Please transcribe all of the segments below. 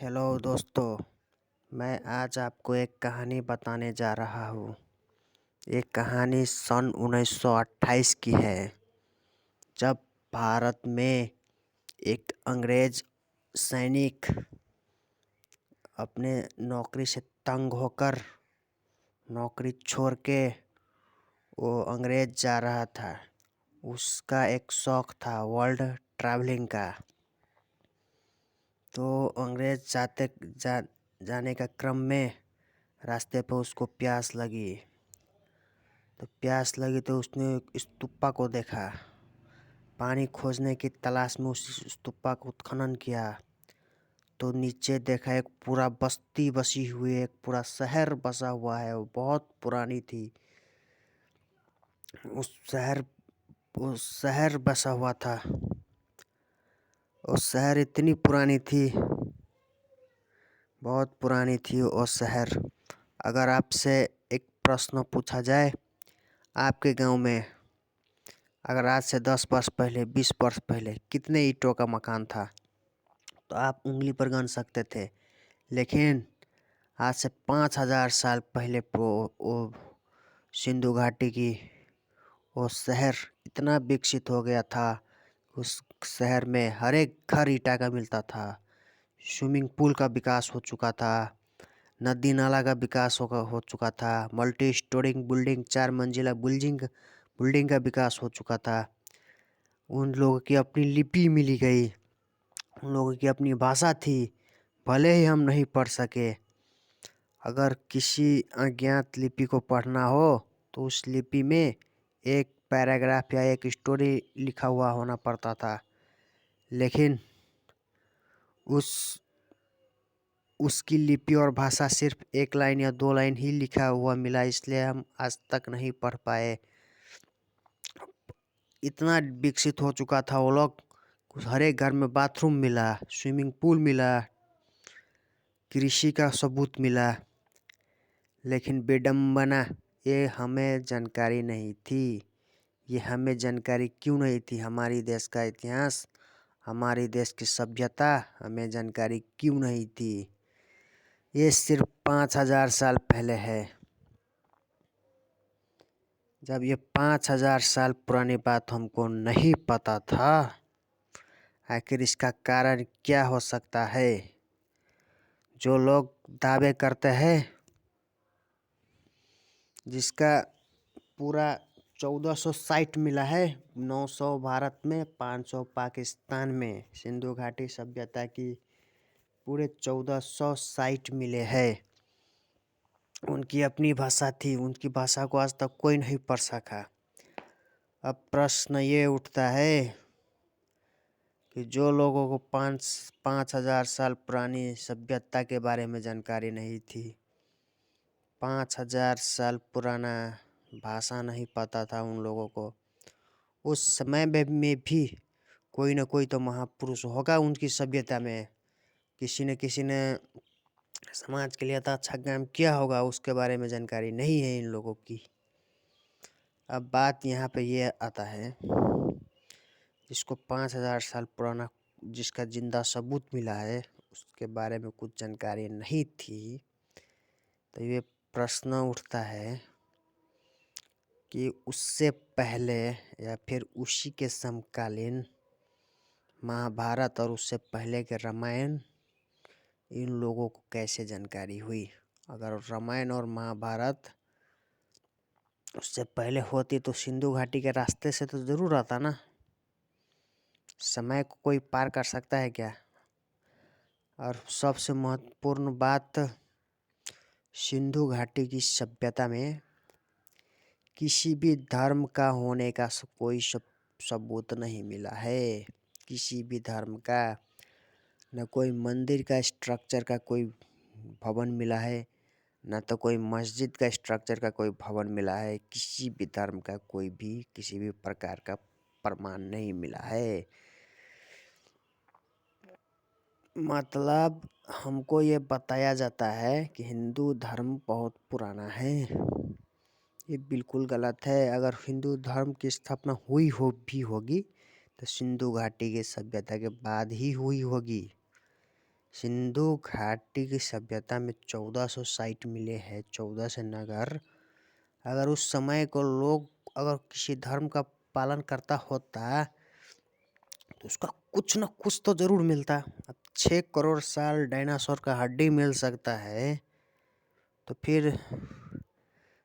Hello दोस्तों, मैं आज आपको एक कहानी बताने जा रहा हूँ। ये कहानी सन 1928 की है, जब भारत में एक अंग्रेज सैनिक अपने नौकरी से तंग होकर नौकरी छोड़ के वो अंग्रेज जा रहा था। उसका एक शौक था वर्ल्ड ट्रैवलिंग का। तो अंग्रेज जाने का क्रम में रास्ते पर उसको प्यास लगी। तो उसने एक स्तूपा को देखा। पानी खोजने की तलाश में उस स्तूपा को खनन किया तो नीचे देखा एक पूरा बस्ती बसी हुई, एक पूरा शहर बसा हुआ है। वो बहुत पुरानी थी। उस शहर बसा हुआ था। वो शहर इतनी पुरानी थी, बहुत पुरानी थी वो शहर। अगर आपसे एक प्रश्न पूछा जाए, आपके गांव में अगर आज से 10 वर्ष पहले, 20 वर्ष पहले कितने ईंटों का मकान था, तो आप उंगली पर गिन सकते थे। लेकिन आज से 5,000 साल पहले वो सिंधु घाटी की वो शहर इतना विकसित हो गया था। उस शहर में हर एक घर ईंटा का मिलता था। स्विमिंग पूल का विकास हो चुका था। नदी नाला का विकास हो चुका था। मल्टी स्टोरिंग बिल्डिंग, 4 मंजिला बिल्डिंग का विकास हो चुका था। उन लोगों की अपनी लिपि मिली गई, उन लोगों की अपनी भाषा थी। भले ही हम नहीं पढ़ सके, अगर किसी अज्ञात लिपि को पढ़ना हो तो उस लिपि में एक पैराग्राफ या एक स्टोरी लिखा हुआ होना पड़ता था। लेकिन उसकी लिपि और भाषा सिर्फ 1 लाइन या 2 लाइन ही लिखा हुआ मिला, इसलिए हम आज तक नहीं पढ़ पाए। इतना विकसित हो चुका था वो लोग। हर एक घर में बाथरूम मिला, स्विमिंग पूल मिला, कृषि का सबूत मिला। लेकिन विडंबना, ये हमें जानकारी नहीं थी। ये हमें जानकारी क्यों नहीं थी? हमारी देश का इतिहास, हमारी देश की सभ्यता हमें जानकारी क्यों नहीं थी? ये सिर्फ 5,000 साल पहले है। जब ये 5,000 साल पुरानी बात हमको नहीं पता था, आखिर इसका कारण क्या हो सकता है? जो लोग दावे करते हैं, जिसका पूरा 1400 साइट मिला है, 900 भारत में, 500 पाकिस्तान में, सिंधु घाटी सभ्यता की पूरे 1400 साइट मिले हैं। उनकी अपनी भाषा थी, उनकी भाषा को आज तक कोई नहीं पढ़ सका। अब प्रश्न ये उठता है कि जो लोगों को 5,000 साल पुरानी सभ्यता के बारे में जानकारी नहीं थी, 5,000 साल पुराना भाषा नहीं पता था उन लोगों को, उस समय में भी कोई न कोई तो महापुरुष होगा उनकी सभ्यता में। किसी ने समाज के लिए तो अच्छा काम किया होगा, उसके बारे में जानकारी नहीं है इन लोगों की। अब बात यहाँ पे ये आता है, जिसको 5,000 साल पुराना, जिसका जिंदा सबूत मिला है, उसके बारे में कुछ जानकारी नहीं थी। तो ये प्रश्न उठता है कि उससे पहले या फिर उसी के समकालीन महाभारत और उससे पहले के रामायण इन लोगों को कैसे जानकारी हुई? अगर रामायण और महाभारत उससे पहले होती तो सिंधु घाटी के रास्ते से तो जरूर आता ना। समय को कोई पार कर सकता है क्या? और सबसे महत्वपूर्ण बात, सिंधु घाटी की सभ्यता में किसी भी धर्म का होने का कोई सबूत नहीं मिला है। किसी भी धर्म का, न कोई मंदिर का स्ट्रक्चर का कोई भवन मिला है, न तो कोई मस्जिद का स्ट्रक्चर का कोई भवन मिला है। किसी भी धर्म का कोई भी किसी भी प्रकार का प्रमाण नहीं मिला है। मतलब हमको ये बताया जाता है कि हिंदू धर्म बहुत पुराना है। ये बिल्कुल गलत है। अगर हिंदू धर्म की स्थापना हुई होगी तो सिंधु घाटी की सभ्यता के बाद ही हुई होगी। सिंधु घाटी की सभ्यता में 1400 साइट मिले हैं, 14 से नगर। अगर उस समय को लोग अगर किसी धर्म का पालन करता होता तो उसका कुछ न कुछ तो जरूर मिलता। अब 6 करोड़ साल डायनासोर का हड्डी मिल सकता है, तो फिर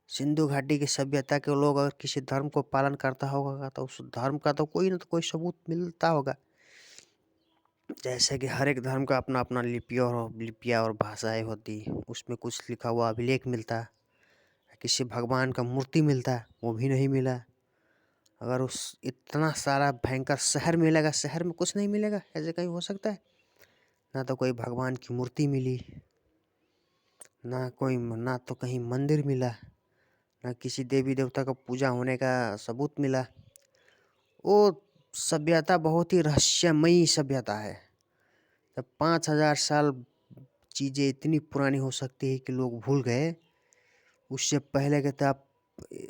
सिंधु घाटी की सभ्यता के लोग अगर किसी धर्म को पालन करता होगा तो उस धर्म का तो कोई न तो कोई सबूत मिलता होगा। जैसे कि हर एक धर्म का अपना अपना लिपियाँ और भाषाएं होती, उसमें कुछ लिखा हुआ अभिलेख मिलता। किसी भगवान का मूर्ति मिलता, वो भी नहीं मिला। अगर उस इतना सारा भयंकर शहर मिलेगा, शहर में कुछ नहीं मिलेगा, ऐसे कहीं हो सकता है? ना तो कोई भगवान की मूर्ति मिली, ना तो कहीं मंदिर मिला, ना किसी देवी देवता का पूजा होने का सबूत मिला। वो सभ्यता बहुत ही रहस्यमयी सभ्यता है। जब 5000 साल चीज़ें इतनी पुरानी हो सकती है कि लोग भूल गए, उससे पहले के तो आप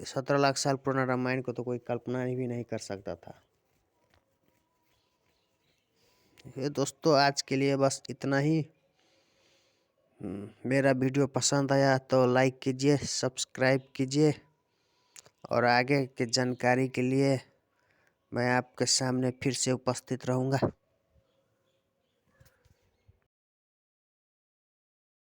17 लाख साल पुराना रामायण को तो कोई कल्पना भी नहीं कर सकता था। ये दोस्तों आज के लिए बस इतना ही। मेरा वीडियो पसंद आया तो लाइक कीजिए, सब्सक्राइब कीजिए, और आगे की जानकारी के लिए मैं आपके सामने फिर से उपस्थित रहूँगा।